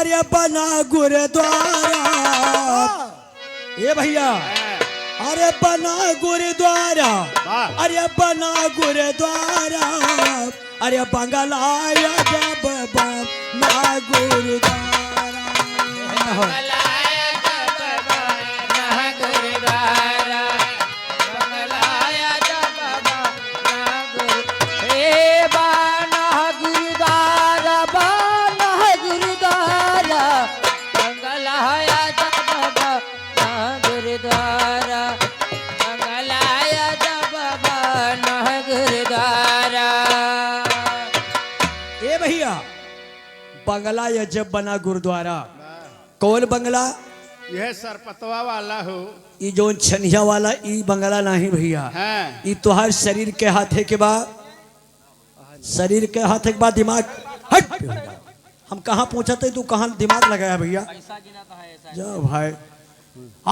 अरे बना गुरुद्वारा। ये भैया अरे बना गुरुद्वारा, अरे बना गुरुद्वारा, अरे बंगलाया जब बना गुरुद्वारा। बंगला या जब बना गुरुद्वारा। कौन बंगला? यह सरपतवा वाला हो। ये जो छनिया वाला ई बंगला नहीं भैया। ये तो हर शरीर के हाथे के बाद, शरीर के हाथे के बाद दिमाग हट। हम कहाँ पहुंचाते तू कहाँ दिमाग लगाया भैया? जा भाई।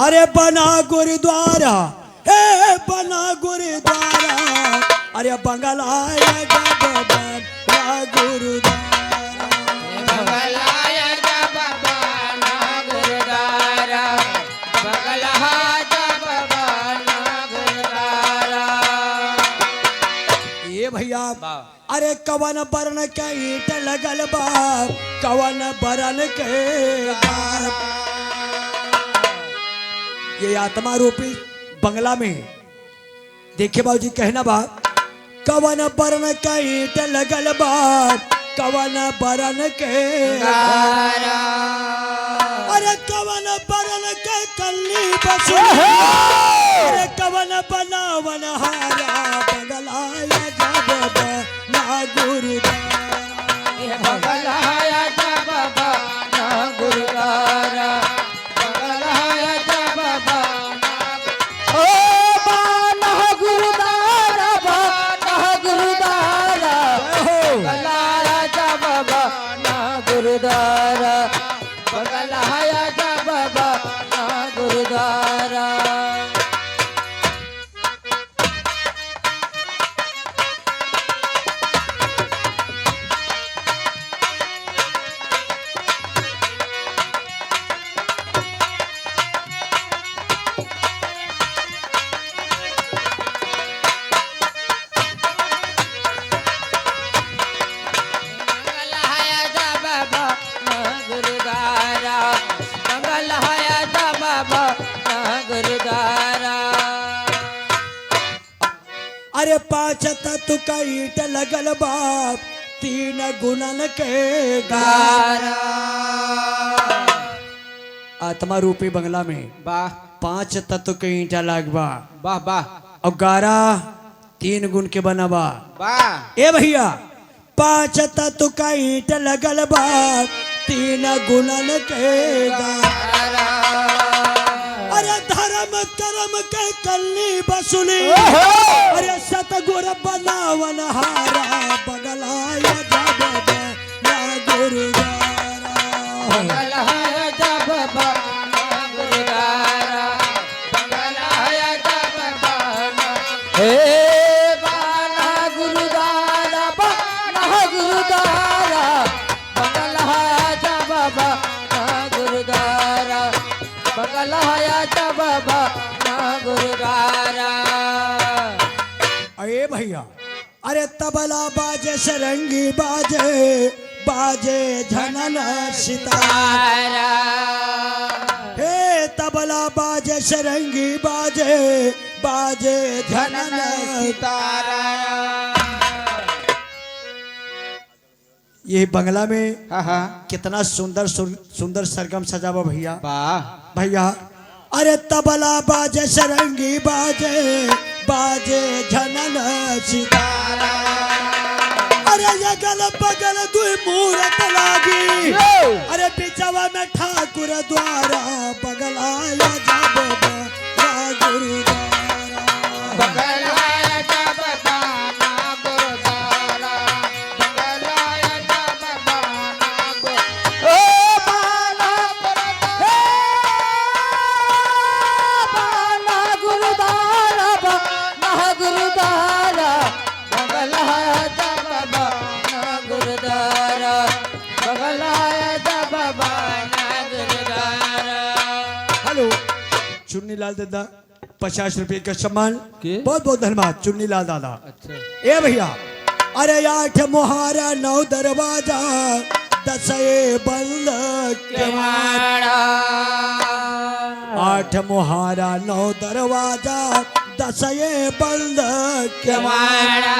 अरे बना गुरुद्वारा, हे बना गुरुद्वारा, अरे बंगला या जब बना गुरुद्वारा। भैया अरे कवन बरन के ईट लगल बा, कवन बरन के ये आत्मा रूपी बंगला में देखिए बाबूजी कहना बा, कवन बरन के ईट लगल बा, कवन बरन के अरे कवन बरन के कल्ली बसुली, अरे कवन बनावन हारा बंगलाया जब बना गुरुद्वारा। बंगलाया जब बना गुरुद्वारा, बंगलाया जब ओ बना गुरुद्वारा, बना गुरुद्वारा, बंगलाया जब बना गुरुद्वारा, बंगलाया जब बना गुरुद्वारा। अरे पांच तत्व का ईट लगल बाप, तीन गुणन के गारा। आत्मा रूपी बंगला में वाह, 5 तत्व के ईंटा लगबा। वाह वाह। और गारा 3 गुण के बनबा। वाह। ए भैया 5 तत्व का ईंट लगल बाप, 3 गुणन के गारा। अरे धर्म कर्म के कल्ली बसुली, अरे सतगुर बनावन हारा बंगलाया जब बना गुरुद्वारा। बंगलाया जब बना गुरुद्वारा, बंगलाया जब बना हे बना गुरुद्वारा, बना गुरुद्वारा, बंगलाया जब बना गुरुद्वारा, बंगलाया जब बना गुरुद्वारा। अरे भैया अरे तबला बाजे सरंगी बाजे, बाजे झनन सितारा। हे तबला बाजे सरंगी बाजे, बाजे झनन सितारा। ये बंगला में कितना सुंदर सुंदर सरगम सजावा भैया। वाह भैया अरे तबला बाजे सरंगी बाजे, बाजे झनन सितारा। अरे अगल बगल दुई मूरत लागी, अरे बिचवा में ठाकुर द्वारा बगलाया जब बना गुरुद्वारा। बंगलाया जब बना गुरुद्वारा, बंगलाया जब बना गुरुद्वारा। ओ बना गुरुद्वारा, बना गुरुद्वारा, बंगलाया जब बना गुरुद्वारा, बंगलाया जब बना चुन्नी लाल दादा 50 रुपए का सम्मान। के? बहुत बहुत धन्यवाद चुन्नी लाल दादा। अच्छा ए भैया, अरे 8 मुहारा 9 दरवाजा 10 बंद केवाड़ा। 8 मुहारा 9 दरवाजा 10 बंद केवाड़ा।